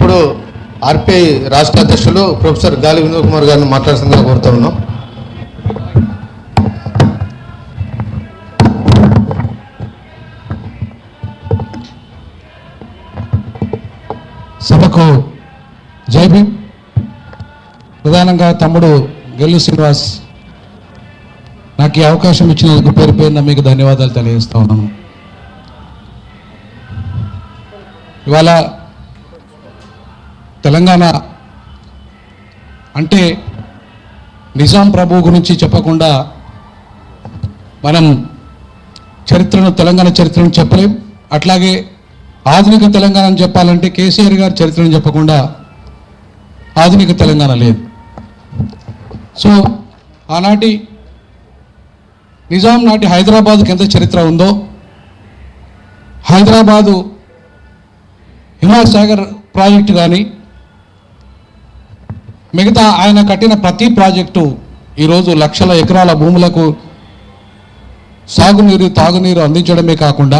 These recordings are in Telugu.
ఇప్పుడు ఆర్పిఐ రాష్ట్ర అధ్యక్షులు ప్రొఫెసర్ గాలి వినోద్ కుమార్ గారిని మాట్లాడుతుందిగా కోరుతూ ఉన్నాం. సభకు జై భీమ్. ప్రధానంగా తమ్ముడు గెల్లు శ్రీనివాస్ నాకు ఈ అవకాశం ఇచ్చినందుకు పేరు పేరున మీకు ధన్యవాదాలు తెలియజేస్తా ఉన్నాను. ఇవాళ తెలంగాణ అంటే నిజాం ప్రభు గురించి చెప్పకుండా మనం తెలంగాణ చరిత్రను చెప్పలేం. అట్లాగే ఆధునిక తెలంగాణ అని చెప్పాలంటే కేసీఆర్ గారి చరిత్రను చెప్పకుండా ఆధునిక తెలంగాణ లేదు. సో ఆనాటి నిజాం నాటి హైదరాబాద్కి ఎంత చరిత్ర ఉందో, హైదరాబాదు హిమాయత్ సాగర్ ప్రాజెక్టు కానీ మిగతా ఆయన కట్టిన ప్రతి ప్రాజెక్టు ఈరోజు లక్షల ఎకరాల భూములకు సాగునీరు తాగునీరు అందించడమే కాకుండా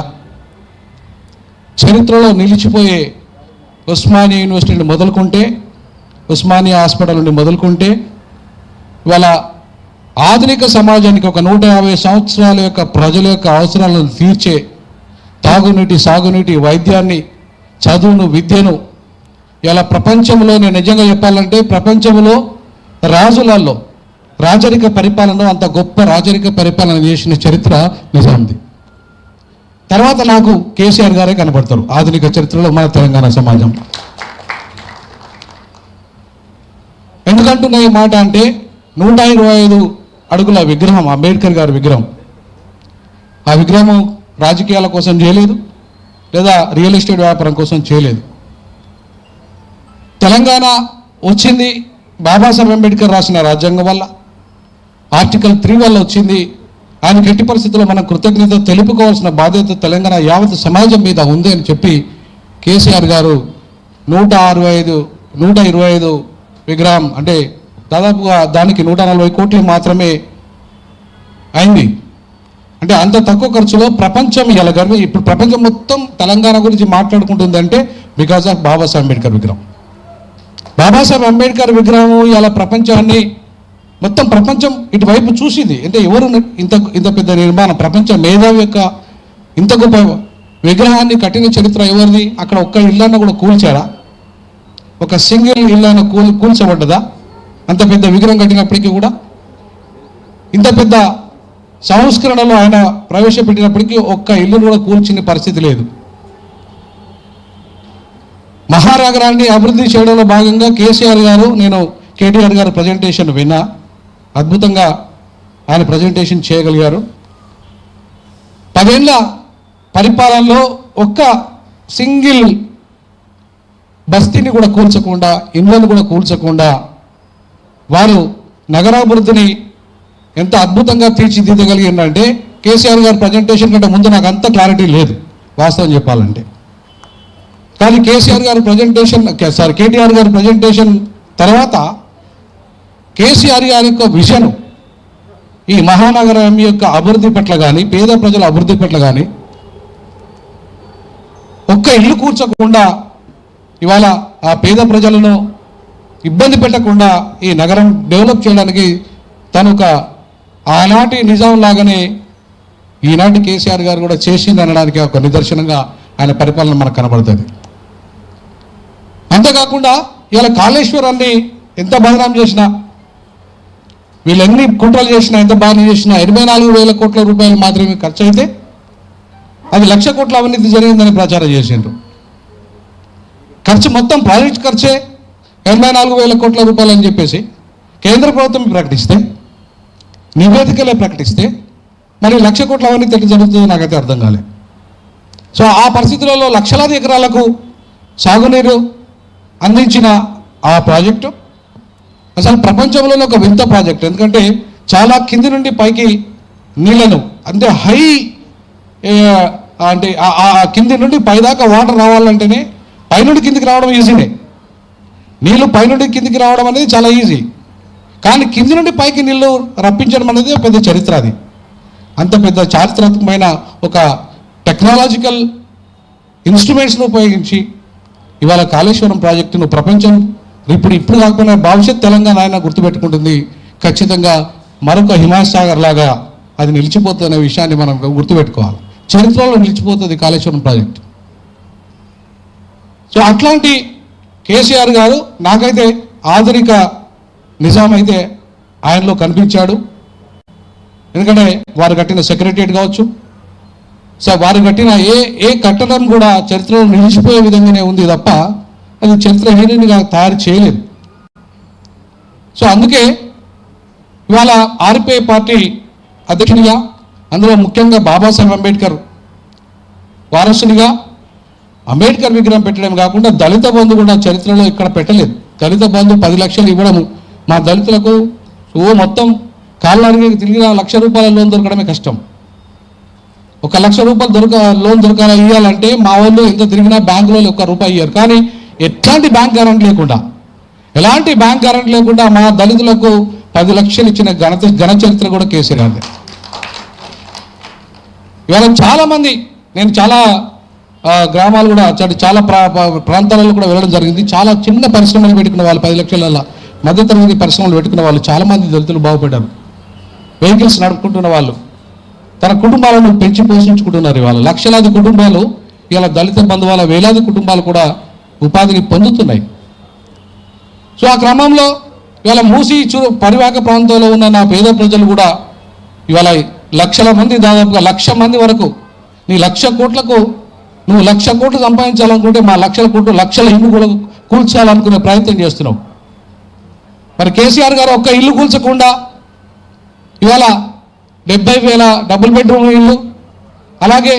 చరిత్రలో నిలిచిపోయే ఉస్మానియా యూనివర్సిటీ నుండి మొదలుకుంటే, ఉస్మానియా హాస్పిటల్ నుండి మొదలుకుంటే ఇవాళ ఆధునిక సమాజానికి ఒక 150 సంవత్సరాల యొక్క ప్రజల యొక్క అవసరాలను తీర్చే తాగునీటి సాగునీటి వైద్యాన్ని చదువును విద్యను ఇలా ప్రపంచంలో నేను నిజంగా చెప్పాలంటే ప్రపంచంలో రాజులలో రాజరిక పరిపాలన అంత గొప్ప రాజరిక పరిపాలన చేసిన చరిత్ర నిజాంది. తర్వాత నాకు కేసీఆర్ గారే కనబడతారు ఆధునిక చరిత్రలో మన తెలంగాణ సమాజం. ఎందుకంటున్నా ఈ మాట అంటే 125 అడుగుల విగ్రహం అంబేద్కర్ గారి విగ్రహం, ఆ విగ్రహం రాజకీయాల కోసం చేయలేదు, లేదా రియల్ ఎస్టేట్ వ్యాపారం కోసం చేయలేదు. తెలంగాణ వచ్చింది బాబాసాహెబ్ అంబేద్కర్ రాసిన రాజ్యాంగం వల్ల, ఆర్టికల్ 3 వల్ల వచ్చింది. ఆయనకి ఎట్టి పరిస్థితుల్లో మనం కృతజ్ఞత తెలుపుకోవాల్సిన బాధ్యత తెలంగాణ యావత్ సమాజం మీద ఉంది అని చెప్పి కేసీఆర్ గారు 125 విగ్రహం అంటే దాదాపుగా దానికి 140 కోట్లు మాత్రమే అయింది. అంటే అంత తక్కువ ఖర్చులో ప్రపంచం ఇలా ఇప్పుడు ప్రపంచం మొత్తం తెలంగాణ గురించి మాట్లాడుకుంటుందంటే బికాస్ ఆఫ్ బాబాసాహెబ్ అంబేద్కర్ విగ్రహం. బాబాసాహెబ్ అంబేద్కర్ విగ్రహం ఇలా ప్రపంచాన్ని మొత్తం ప్రపంచం ఇటువైపు చూసింది. అంటే ఎవరు ఇంత పెద్ద నిర్మాణం, ప్రపంచ మేధావి యొక్క ఇంత గొప్ప విగ్రహాన్ని కట్టిన చరిత్ర ఎవరిది? అక్కడ ఒక్క ఇళ్ళన్న కూడా కూల్చారా? ఒక సింగిల్ ఇళ్ళన్న కూల్చబడ్డదా? అంత పెద్ద విగ్రహం కట్టినప్పటికీ కూడా ఇంత పెద్ద సంస్కరణలో ఆయన ప్రవేశపెట్టినప్పటికీ ఒక్క ఇల్లు కూడా కూల్చిన పరిస్థితి లేదు. మహానగరాన్ని అభివృద్ధి చేయడంలో భాగంగా కేసీఆర్ గారు, నేను కేటీఆర్ గారు ప్రజెంటేషన్ విన్నా, అద్భుతంగా ఆయన ప్రజెంటేషన్ చేయగలిగారు. 10 ఏళ్ల పరిపాలనలో ఒక్క సింగిల్ బస్తీని కూడా కూల్చకుండా, ఇళ్లను కూడా కూల్చకుండా వారు నగరాభివృద్ధిని ఎంత అద్భుతంగా తీర్చిదిద్దగలిగిందంటే కేసీఆర్ గారి ప్రజెంటేషన్ కంటే ముందు నాకు అంత క్లారిటీ లేదు వాస్తవం చెప్పాలంటే. కానీ కేటీఆర్ గారి ప్రజెంటేషన్ తర్వాత కేసీఆర్ గారి యొక్క విజన్ ఈ మహానగరం యొక్క అభివృద్ధి పట్ల కానీ, పేద ప్రజల అభివృద్ధి పట్ల కానీ ఒక్క ఇల్లు కూర్చకుండా ఇవాళ ఆ పేద ప్రజలను ఇబ్బంది పెట్టకుండా ఈ నగరం డెవలప్ చేయడానికి తను ఒక ఆనాటి నిజాం లాగానే ఈనాటి కేసీఆర్ గారు కూడా చేసింది అనడానికి ఒక నిదర్శనంగా ఆయన పరిపాలన మనకు కనబడుతుంది. అంతేకాకుండా ఇలా కాళేశ్వరాన్ని ఎంత బదనాం చేసినా, వీళ్ళు ఎన్ని కుట్రలు చేసినా, ఎంత బాగా చేసినా 84,000 కోట్ల రూపాయలు మాత్రమే ఖర్చు అయితే అది 1,00,000 కోట్ల అవినీతి జరిగిందని ప్రచారం చేసిండ్రు. ఖర్చు మొత్తం ప్రాజెక్ట్ ఖర్చే 84,000 కోట్ల రూపాయలు అని చెప్పేసి కేంద్ర ప్రభుత్వం ప్రకటిస్తే, నివేదికలే ప్రకటిస్తే మరి 1,00,000 కోట్ల అవినీతి ఎట్లా జరుగుతుందో నాకైతే అర్థం కాలేదు. సో ఆ పరిస్థితులలో లక్షలాది ఎకరాలకు సాగునీరు అందించిన ఆ ప్రాజెక్టు అసలు ప్రపంచంలోనే ఒక వింత ప్రాజెక్ట్. ఎందుకంటే చాలా కింది నుండి పైకి నీళ్లను అంటే హై అంటే ఆ కింది నుండి పైదాకా వాటర్ రావాలంటేనే పైనుండి కిందికి రావడం ఈజీనే. నీళ్ళు పైనుండి కిందికి రావడం అనేది చాలా ఈజీ, కానీ కింది నుండి పైకి నీళ్ళు రప్పించడం అనేది పెద్ద చరిత్ర. అది అంత పెద్ద చారిత్రాత్మకమైన ఒక టెక్నాలజికల్ ఇన్స్ట్రుమెంట్స్ను ఉపయోగించి ఇవాళ కాళేశ్వరం ప్రాజెక్టును ప్రపంచం ఇప్పుడు కాకపోయినా భవిష్యత్ తెలంగాణ ఆయన గుర్తుపెట్టుకుంటుంది. ఖచ్చితంగా మరొక హిమాసాగర్ లాగా అది నిలిచిపోతున్న విషయాన్ని మనం గుర్తుపెట్టుకోవాలి. చరిత్రలో నిలిచిపోతుంది కాళేశ్వరం ప్రాజెక్టు. సో అట్లాంటి కేసీఆర్ గారు నాకైతే ఆధునిక నిజాం అయితే ఆయనలో కనిపించాడు. ఎందుకంటే వారు కట్టిన సెక్రటరియట్ కావచ్చు, సో వారు కట్టిన ఏ కట్టడం కూడా చరిత్రలో నిలిచిపోయే విధంగానే ఉంది తప్ప అది చరిత్రహీనునిగా తయారు చేయలేదు. సో అందుకే ఇవాళ ఆర్పీఐ పార్టీ అధ్యక్షునిగా, అందులో ముఖ్యంగా బాబాసాహెబ్ అంబేద్కర్ వారసునిగా అంబేద్కర్ విగ్రహం పెట్టడం కాకుండా దళిత బంధు కూడా చరిత్రలో ఇక్కడ పెట్టలేదు. దళిత బంధు 10 లక్షలు ఇవ్వడము మా దళితులకు మొత్తం కాళ్ళకి తిరిగిన ₹1,00,000 లోన్ దొరకడమే కష్టం. ₹1,00,000 లోన్ ఇవ్వాలంటే మా వాళ్ళు ఎంత తిరిగినా బ్యాంకులో ₹1 ఇయ్యారు. కానీ ఎట్లాంటి బ్యాంక్ గ్యారంటీ లేకుండా, ఎలాంటి బ్యాంక్ గ్యారంటీ లేకుండా మా దళితులకు 10 లక్షలు ఇచ్చిన ఘన చరిత్ర కూడా కేసీఆర్ గారిది. ఇవాళ చాలామంది, నేను చాలా గ్రామాలు కూడా చాలా ప్రాంతాలలో కూడా వెళ్ళడం జరిగింది. చాలా చిన్న పరిశ్రమలు పెట్టుకున్న వాళ్ళు, 10 లక్షల మధ్యతరగతి పరిశ్రమలు పెట్టుకున్న వాళ్ళు చాలామంది దళితులు బాగుపడ్డారు. వెహికల్స్ నడుపుకుంటున్న వాళ్ళు తన కుటుంబాలను పెంచి పోషించుకుంటున్నారు. ఇవాళ లక్షలాది కుటుంబాలు, ఇలా దళిత బంధువుల వేలాది కుటుంబాలు కూడా ఉపాధిని పొందుతున్నాయి. సో ఆ క్రమంలో ఇవాళ మూసి పరివాహక ప్రాంతంలో ఉన్న నా పేద ప్రజలు కూడా ఇవాళ లక్షల మంది, దాదాపుగా 1,00,000 మంది వరకు, నీ 1,00,000 కోట్లకు నువ్వు 1,00,000 కోట్లు సంపాదించాలనుకుంటే మా లక్షల ఇల్లు కూడా కూల్చాలనుకునే ప్రయత్నం చేస్తున్నావు. మరి కేసీఆర్ గారు ఒక్క ఇల్లు కూల్చకుండా ఇవాళ 70,000 డబుల్ బెడ్రూమ్ ఇల్లు, అలాగే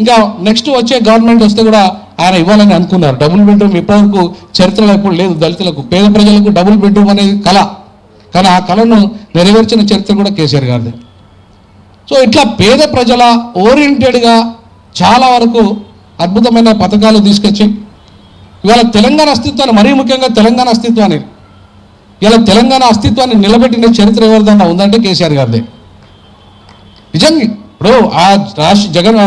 ఇంకా నెక్స్ట్ వచ్చే గవర్నమెంట్ వస్తే కూడా ఆయన ఇవ్వాలని అనుకున్నారు. డబుల్ బెడ్రూమ్ ఇప్పటివరకు చరిత్రలో ఎప్పుడు లేదు. దళితులకు, పేద ప్రజలకు డబుల్ బెడ్రూమ్ అనేది కళ, కానీ ఆ కళను నెరవేర్చిన చరిత్ర కూడా కేసీఆర్ గారిది. సో ఇట్లా పేద ప్రజల ఓరియంటెడ్గా చాలా వరకు అద్భుతమైన పథకాలు తీసుకొచ్చి ఇవాళ తెలంగాణ అస్తిత్వాన్ని, మరీ ముఖ్యంగా తెలంగాణ అస్తిత్వాన్ని, ఇలా తెలంగాణ అస్తిత్వాన్ని నిలబెట్టిన చరిత్ర ఎవరిదన్నా ఉందంటే కేసీఆర్ గారిదే. నిజంగా ఇప్పుడు జగన్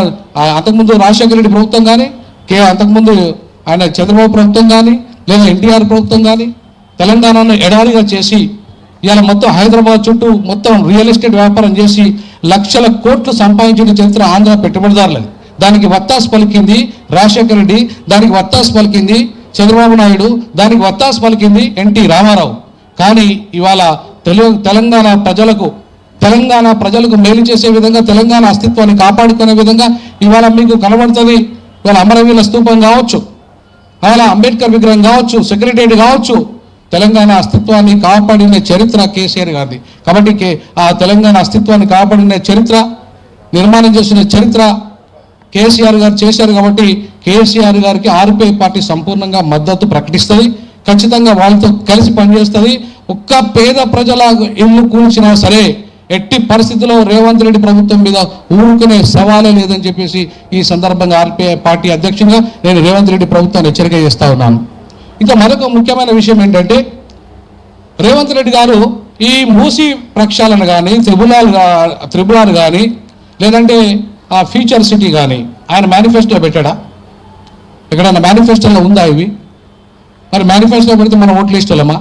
అంతకుముందు రాజశేఖర రెడ్డి ప్రభుత్వం కానీ, అంతకుముందు ఆయన చంద్రబాబు ప్రభుత్వం కానీ, లేదా ఎన్టీఆర్ ప్రభుత్వం కానీ తెలంగాణను ఎడారిగా చేసి ఇవాళ మొత్తం హైదరాబాద్ చుట్టూ మొత్తం రియల్ ఎస్టేట్ వ్యాపారం చేసి లక్షల కోట్లు సంపాదించిన చరిత్ర ఆంధ్ర పెట్టుబడిదారులది. దానికి వత్తాసు పలికింది రాజశేఖర రెడ్డి, దానికి వత్తాసు పలికింది చంద్రబాబు నాయుడు, దానికి వత్తాసు పలికింది ఎన్టీ రామారావు. కానీ ఇవాళ తెలంగాణ ప్రజలకు మేలు చేసే విధంగా, తెలంగాణ అస్తిత్వాన్ని కాపాడుకునే విధంగా ఇవాళ మీకు కనబడుతుంది. ఇవాళ అమరవీరుల స్తూపం కావచ్చు, అలా అంబేద్కర్ విగ్రహం కావచ్చు, సెక్రటరియట్ కావచ్చు, తెలంగాణ అస్తిత్వాన్ని కాపాడిన చరిత్ర కేసీఆర్ గారిది. కాబట్టి ఆ తెలంగాణ అస్తిత్వాన్ని కాపాడిన చరిత్ర, నిర్మాణం చేసిన చరిత్ర కేసీఆర్ గారు చేశారు. కాబట్టి కేసీఆర్ గారికి ఆర్పీఐ పార్టీ సంపూర్ణంగా మద్దతు ప్రకటిస్తుంది. ఖచ్చితంగా వాళ్ళతో కలిసి పనిచేస్తుంది. ఒక్క పేద ప్రజల ఇల్లు కూల్చినా సరే ఎట్టి పరిస్థితుల్లో రేవంత్ రెడ్డి ప్రభుత్వం మీద ఊరుకునే సవాలే లేదని చెప్పేసి ఈ సందర్భంగా ఆర్పీఐ పార్టీ అధ్యక్షునిగా నేను రేవంత్ రెడ్డి ప్రభుత్వాన్ని హెచ్చరిక చేస్తా ఉన్నాను. ఇంకా మరొక ముఖ్యమైన విషయం ఏంటంటే, రేవంత్ రెడ్డి గారు ఈ మూసీ ప్రక్షాళన కానీ, త్రిబులార్ కానీ, లేదంటే ఆ ఫ్యూచర్ సిటీ కానీ ఆయన మేనిఫెస్టోలో పెట్టాడా? ఎక్కడన్నా మేనిఫెస్టోలో ఉందా ఇవి? మరి మేనిఫెస్టోలో పెడితే మనం ఓట్లు ఇష్టమా?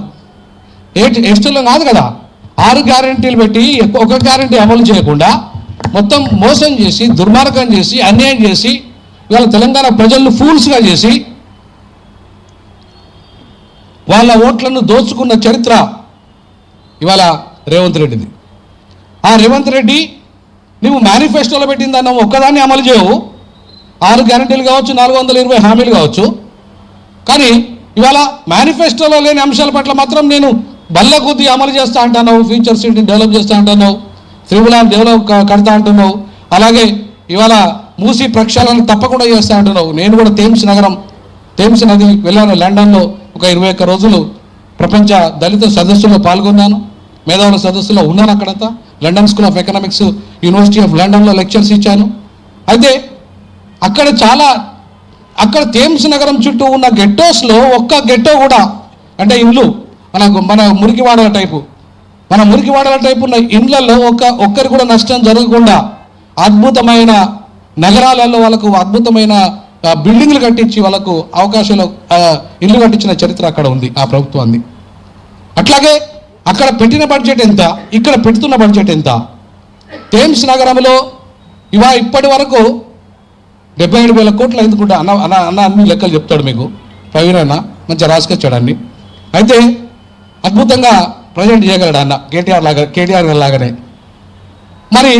ఇష్టంలో కాదు కదా. 6 గ్యారెంటీలు పెట్టి ఒక గ్యారెంటీ అమలు చేయకుండా మొత్తం మోసం చేసి, దుర్మార్గం చేసి, అన్యాయం చేసి ఇవాళ తెలంగాణ ప్రజలను ఫూల్స్గా చేసి వాళ్ళ ఓట్లను దోచుకున్న చరిత్ర ఇవాళ రేవంత్ రెడ్డిది. ఆ రేవంత్ రెడ్డి నువ్వు మేనిఫెస్టోలో పెట్టిందన్నావు, ఒక్కదాన్ని అమలు చేయవు. 6 గ్యారెంటీలు కావచ్చు, 420 హామీలు కావచ్చు, కానీ ఇవాళ మేనిఫెస్టోలో లేని అంశాల పట్ల మాత్రం నేను బల్ల కొద్దీ అమలు చేస్తా అంటున్నావు. ఫ్యూచర్ సిటీని డెవలప్ చేస్తా అంటున్నావు, త్రిబులాన్ని డెవలప్ కడతా అంటున్నావు, అలాగే ఇవాళ మూసీ ప్రక్షాళన తప్పకుండా చేస్తా అంటున్నావు. నేను కూడా థేమ్స్ నది వెళ్ళాను. లండన్లో ఒక 21 రోజులు ప్రపంచ దళిత సదస్సులో పాల్గొన్నాను. మేధావుల సదస్సులో ఉన్నాను. అక్కడంతా London school of economics, university of లండన్లో లెక్చర్స్ ఇచ్చాను. అయితే అక్కడ థేమ్స్ నగరం చుట్టూ ఉన్న గెట్టోస్లో ఒక్క గెట్టో కూడా, అంటే ఇండ్లు మన మురికివాడల టైపు ఉన్న ఇండ్లలో ఒక్కరికి కూడా నష్టం జరగకుండా అద్భుతమైన నగరాలలో వాళ్ళకు అద్భుతమైన బిల్డింగ్లు కట్టించి వాళ్ళకు అవకాశాలు ఇల్లు కట్టించిన చరిత్ర అక్కడ ఉంది ఆ ప్రభుత్వాన్ని. అట్లాగే అక్కడ పెట్టిన బడ్జెట్ ఎంత, ఇక్కడ పెడుతున్న బడ్జెట్ ఎంత? థేమ్స్ నగరంలో ఇప్పటి వరకు 77,000 కోట్లు ఎందుకుంటా అన్న అన్ని లెక్కలు చెప్తాడు మీకు ప్రవీణ్ అన్న, మంచిగా రాసుకొచ్చాడు అన్ని. అయితే అద్భుతంగా ప్రజెంట్ చేయగలడు అన్న కేటీఆర్ లాగానే. మరి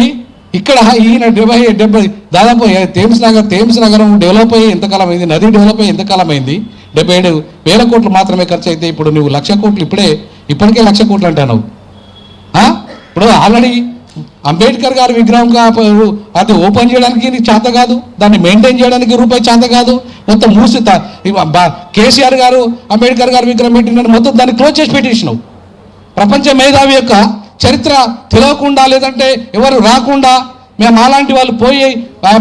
ఇక్కడ ఈయన 70 దాదాపు థేమ్స్ నగరం డెవలప్ అయ్యి ఎంతకాలం అయింది, నది డెవలప్ అయ్యి ఎంతకాలం అయింది? 77,000 కోట్లు మాత్రమే ఖర్చు అయితే ఇప్పుడు నువ్వు 1,00,000 కోట్లు ఇప్పటికే 1,00,000 కోట్లు అంటావు. ఇప్పుడు ఆల్రెడీ అంబేద్కర్ గారి విగ్రహం అది ఓపెన్ చేయడానికి నీకు చేత కాదు, దాన్ని మెయింటైన్ చేయడానికి రూపాయి చేత కాదు, మొత్తం మూసి కేసీఆర్ గారు అంబేద్కర్ గారి విగ్రహం పెట్టిన మొత్తం దాన్ని క్లోజ్ చేసి పెట్టేసినావు. ప్రపంచ మేధావి యొక్క చరిత్ర తెలియకుండా, లేదంటే ఎవరు రాకుండా, మేము అలాంటి వాళ్ళు పోయి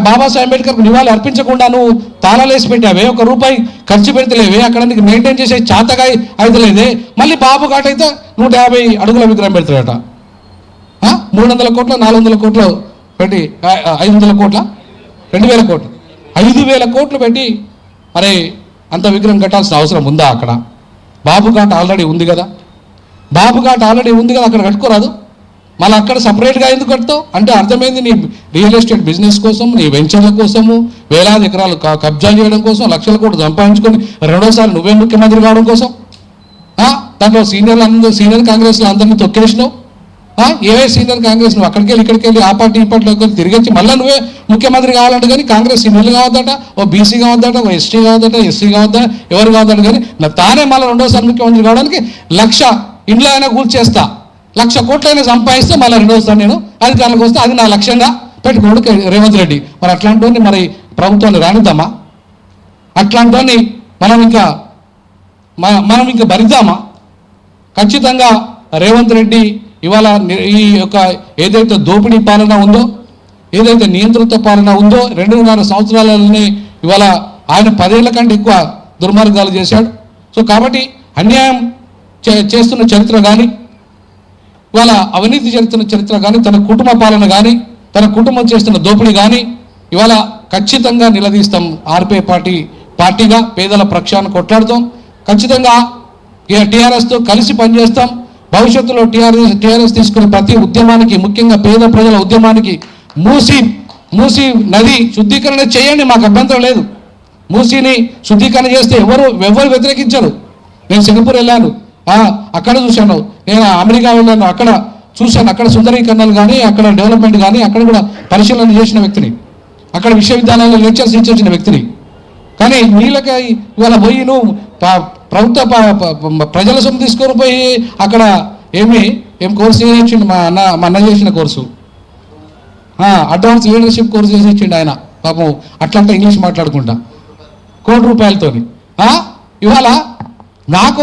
బాబాసాహెబ్ అంబేద్కర్కు నివాళి అర్పించకుండా నువ్వు తాళాలేసి పెట్టావే, 1 రూపాయి ఖర్చు పెడతలేవే, అక్కడ నీకు మెయింటైన్ చేసే చేతగా అయితే లేదే. మళ్ళీ బాబు ఘాట్ అయితే 150 అడుగుల విగ్రహం పెడతాడట. 300 కోట్లు 400 కోట్లు పెట్టి 500 కోట్ల 2,000 కోట్లు 5,000 కోట్లు పెట్టి మరి అంత విగ్రహం కట్టాల్సిన అవసరం ఉందా? అక్కడ బాబు ఘాట్ ఆల్రెడీ ఉంది కదా, అక్కడ కట్టుకోరాదు. మళ్ళీ అక్కడ సపరేట్గా ఎందుకు కడతావు అంటే అర్థమైంది, నీ రియల్ ఎస్టేట్ బిజినెస్ కోసం, నీ వెంచర్ల కోసము, వేలాది ఎకరాలు కబ్జా చేయడం కోసం, లక్షల కోట్లు సంపాదించుకొని రెండోసారి నువ్వే ముఖ్యమంత్రి కావడం కోసం. దాంట్లో సీనియర్ కాంగ్రెస్లో అందరినీ తొక్కేసినావు. ఏవే సీనియర్ కాంగ్రెస్ నువ్వు అక్కడికి వెళ్ళి ఇక్కడికి వెళ్ళి ఆ పార్టీ ఈ పార్టీలోకి తిరిగి మళ్ళీ నువ్వే ముఖ్యమంత్రి కావాలంటే కానీ కాంగ్రెస్ సీనియర్లు కావద్దట, ఓ బీసీ కావద్దట, ఓ ఎస్టీ కావద్దట, ఎస్సీ కావద్దా, ఎవరు కావద్దట. కానీ తానే మళ్ళీ రెండోసారి ముఖ్యమంత్రి కావడానికి 1,00,000 ఇండ్లు అయినా కూల్చేస్తా, 1,00,000 కోట్లైనా సంపాదిస్తే మళ్ళీ రెండోసారి నేను అధికారంలోకి వస్తే అది నా లక్ష్యంగా పెట్టుకోడు రేవంత్ రెడ్డి. మరి అట్లాంటి మరి ప్రభుత్వాన్ని రానిద్దామా? అట్లాంటి మనం ఇంకా భరిద్దామా? ఖచ్చితంగా రేవంత్ రెడ్డి ఇవాళ ఈ యొక్క ఏదైతే దోపిడీ పాలన ఉందో, ఏదైతే నియంతృత్వ పాలన ఉందో 2.5 సంవత్సరాలనే ఇవాళ ఆయన 10 ఏళ్ల కంటే ఎక్కువ దుర్మార్గాలు చేశాడు. సో కాబట్టి అన్యాయం చేస్తున్న చరిత్ర కానీ, ఇవాళ అవినీతి చేస్తున్న చరిత్ర కానీ, తన కుటుంబ పాలన కానీ, తన కుటుంబం చేస్తున్న దోపిడీ కానీ ఇవాళ ఖచ్చితంగా నిలదీస్తాం. ఆర్పే పార్టీగా పేదల పక్షాన్ని కొట్లాడుతాం. ఖచ్చితంగా టీఆర్ఎస్తో కలిసి పనిచేస్తాం. భవిష్యత్తులో టీఆర్ఎస్ తీసుకునే ప్రతి ఉద్యమానికి, ముఖ్యంగా పేద ప్రజల ఉద్యమానికి మూసీ నది శుద్ధీకరణ చేయండి, మాకు అభ్యంతరం లేదు. మూసీని శుద్ధీకరణ చేస్తే ఎవరు వ్యతిరేకించరు. నేను సింగపూర్ వెళ్ళాను, అక్కడ చూశాను. నేను అమెరికా వెళ్ళాను, అక్కడ చూశాను. అక్కడ సుందరీకరణలు కానీ, అక్కడ డెవలప్మెంట్ కానీ, అక్కడ కూడా పరిశీలన చేసిన వ్యక్తిని, అక్కడ విశ్వవిద్యాలయంలో లెక్చర్స్ ఇచ్చిన వ్యక్తిని. కానీ నీళ్ళకి ఇవాళ పోయి నువ్వు ప్రభుత్వ ప్రజల సొమ్ము తీసుకొని పోయి అక్కడ ఏం కోర్సు చేసిండు మా అన్న చేసిన కోర్సు, అడ్వాన్స్ లీడర్షిప్ కోర్సు చేసి ఇచ్చిండు ఆయన. పాపం అట్లంతా ఇంగ్లీష్ మాట్లాడుకుంటా ₹1,00,00,000. ఇవాళ నాకు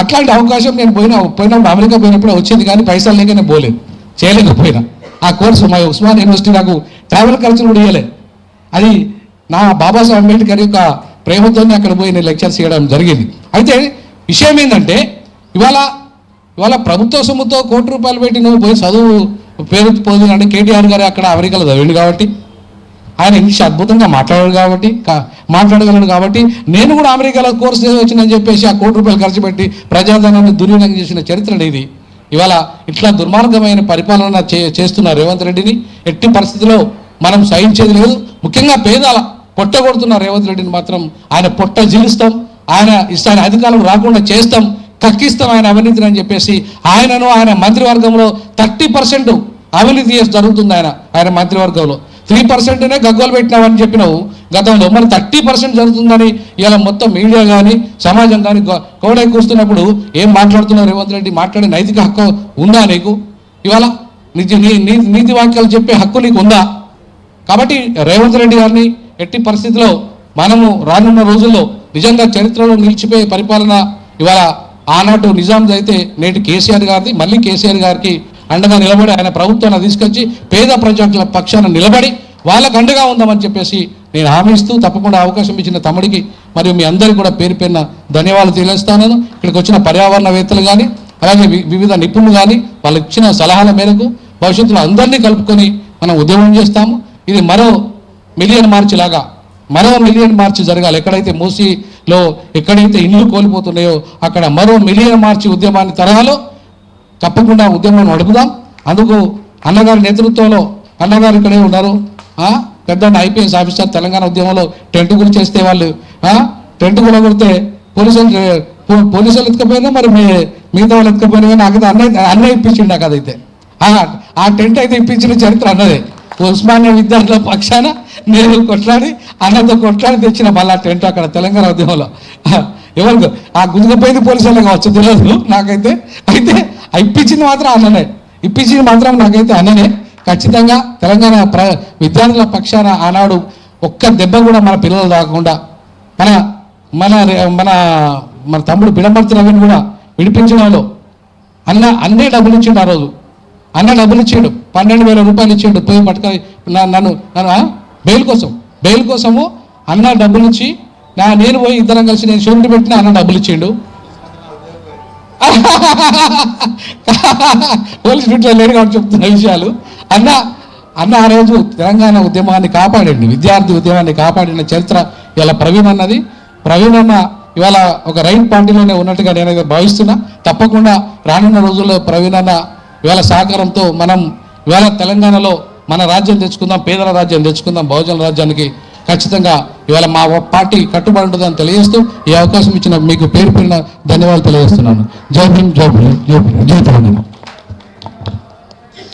అట్లాంటి అవకాశం నేను పోయినప్పుడు అమెరికా పోయినప్పుడు వచ్చింది, కానీ పైసలు లేక నేను చేయలేకపోయినా. ఆ కోర్సు మా ఉస్మాన్ యూనివర్సిటీ నాకు ట్రావెల్ ఖర్చులు కూడా ఇవ్వలేదు. అది నా బాబాసాహెబ్ అంబేద్కర్ యొక్క ప్రేమతోనే అక్కడ పోయి నేను లెక్చర్స్ ఇవ్వడం జరిగింది. అయితే విషయం ఏంటంటే ఇవాళ ప్రభుత్వ సొమ్ముతో ₹1,00,00,000 పెట్టి నువ్వు పోయి చదువు పేరు పోదు అంటే కేటీఆర్ గారు అక్కడ అమెరికాలో చదివిండు కాబట్టి, ఆయన ఇంగ్లీష్ అద్భుతంగా మాట్లాడగలడు కాబట్టి నేను కూడా అమెరికాలో కోర్సు వచ్చిందని చెప్పేసి ఆ ₹1,00,00,000 ఖర్చు పెట్టి ప్రజాధనాన్ని దుర్వినియోగం చేసిన చరిత్ర ఇది. ఇవాళ ఇట్లా దుర్మార్గమైన పరిపాలన చేస్తున్న రేవంత్ రెడ్డిని ఎట్టి పరిస్థితిలో మనం సహించేది లేదు. ముఖ్యంగా పేదల పొట్ట కొడుతున్న రేవంత్ రెడ్డిని మాత్రం ఆయన పొట్ట జిలుస్తాం, ఆయన ఇష్టాన్ని అధికారం రాకుండా చేస్తాం, కక్కిస్తాం ఆయన అవినీతిని అని చెప్పేసి ఆయన మంత్రివర్గంలో 30% అవినీతి జరుగుతుంది. ఆయన మంత్రివర్గంలో 3%నే గగ్గోలు పెట్టినామని చెప్పినావు గతంలో, మరి 30% జరుగుతుందని ఇలా మొత్తం మీడియా కానీ సమాజం కానీ కోడై కూస్తున్నప్పుడు ఏం మాట్లాడుతున్నావు రేవంత్ రెడ్డి? మాట్లాడే నైతిక హక్కు ఉందా నీకు? ఇవాళ నీతి వాక్యాలు చెప్పే హక్కు నీకు ఉందా? కాబట్టి రేవంత్ రెడ్డి గారిని ఎట్టి పరిస్థితిలో మనము రానున్న రోజుల్లో నిజంగా చరిత్రలో నిలిచిపోయే పరిపాలన ఇవాళ ఆనాటి నిజాం అయితే నేటి కేసీఆర్ గారిది, మళ్ళీ కేసీఆర్ గారికి అండగా నిలబడి ఆయన ప్రభుత్వాన్ని తీసుకొచ్చి పేద ప్రజల పక్షాన నిలబడి వాళ్ళకు అండగా ఉందామని చెప్పేసి నేను హామీ ఇస్తూ తప్పకుండా అవకాశం ఇచ్చిన తమ్ముడికి మరియు మీ అందరికీ కూడా పేరు పేరున ధన్యవాదాలు తెలియజేస్తాను. ఇక్కడికి వచ్చిన పర్యావరణవేత్తలు కానీ అలాగే వివిధ నిపుణులు కానీ వాళ్ళు ఇచ్చిన సలహాల మేరకు భవిష్యత్తులో అందరినీ కలుపుకొని మనం ఉద్యమం చేస్తాము. ఇది మరో మిలియన్ మార్చ్ లాగా మరో మిలియన్ మార్చ్ జరగాలి. ఎక్కడైతే మూసీలో ఎక్కడైతే ఇల్లు కోల్పోతున్నాయో అక్కడ మరో మిలియన్ మార్చి ఉద్యమాన్ని తరహాలో తప్పకుండా ఉద్యమాన్ని నడుపుదాం. అందుకు అన్నగారి నేతృత్వంలో అన్నగారు ఇక్కడే ఉన్నారు. పెద్ద ఐపీఎస్ ఆఫీసర్ తెలంగాణ ఉద్యమంలో టెంట్ గురించి చేస్తే వాళ్ళు టెంట్ కూడా కొడితే పోలీసులు ఎత్తుకపోయినా మరి మిగతా వాళ్ళు ఎత్తుకపోయినా కానీ నాకైతే అన్నయ్య ఇప్పించిండు. నాకు అదైతే ఆ టెంట్ అయితే ఇప్పించిన చరిత్ర అన్నదే. ఉస్మానియా విద్యార్థుల పక్షాన నేను కొట్లాడి అన్నతో కొట్లాడి తెచ్చిన మళ్ళా టెంట్ అక్కడ తెలంగాణ ఉద్యమంలో. ఎవరికి ఆ గుంజుకపోయింది పోలీసులు కావచ్చు తెలియదు నాకైతే. అయితే ఇప్పించింది మాత్రం అన్ననే, ఇప్పించింది మాత్రం నాకైతే అన్ననే. ఖచ్చితంగా తెలంగాణ విద్యార్థుల పక్షాన ఆనాడు ఒక్క దెబ్బ కూడా మన పిల్లలు తాగకుండా మన మన మన మన తమ్ముడు బిడమర్తి రవిని కూడా విడిపించడంలో అన్నే డబ్బులు ఇచ్చిండు. ఆ రోజు అన్న డబ్బులు ఇచ్చాడు, 12,000 రూపాయలు ఇచ్చాడు. పోయి పట్టుక నన్ను బెయిల్ కోసము అన్న డబ్బులు ఇచ్చి నేను పోయి ఇద్దరం కలిసి నేను షూరిటీ పెట్టిన అన్న డబ్బులు ఇచ్చిండు. పోలీస్ డ్యూటీలో లేడు కాబట్టి చెప్తున్న విషయాలు. అన్న ఆ రోజు తెలంగాణ ఉద్యమాన్ని కాపాడండి, విద్యార్థి ఉద్యమాన్ని కాపాడిన చరిత్ర ఇలా ప్రవీణ్ అన్నది. ప్రవీణ్ అన్న ఇవాళ ఒక రైట్ పార్టీలోనే ఉన్నట్టుగా నేనైతే భావిస్తున్నా. తప్పకుండా రానున్న రోజుల్లో ప్రవీణ్ అన్న ఇవాళ సహకారంతో మనం ఇవాళ తెలంగాణలో మన రాజ్యం తెచ్చుకుందాం, పేదల రాజ్యం తెచ్చుకుందాం, బహుజన రాజ్యానికి ఖచ్చితంగా ఇవాళ మా పార్టీ కట్టుబడి ఉంటుందని తెలియజేస్తూ ఈ అవకాశం ఇచ్చిన మీకు పేరు పేరున ధన్యవాదాలు తెలియజేస్తున్నాను. జై భీమ్, జై భీమ్, జై భీమ్, జై తెలంగాణ.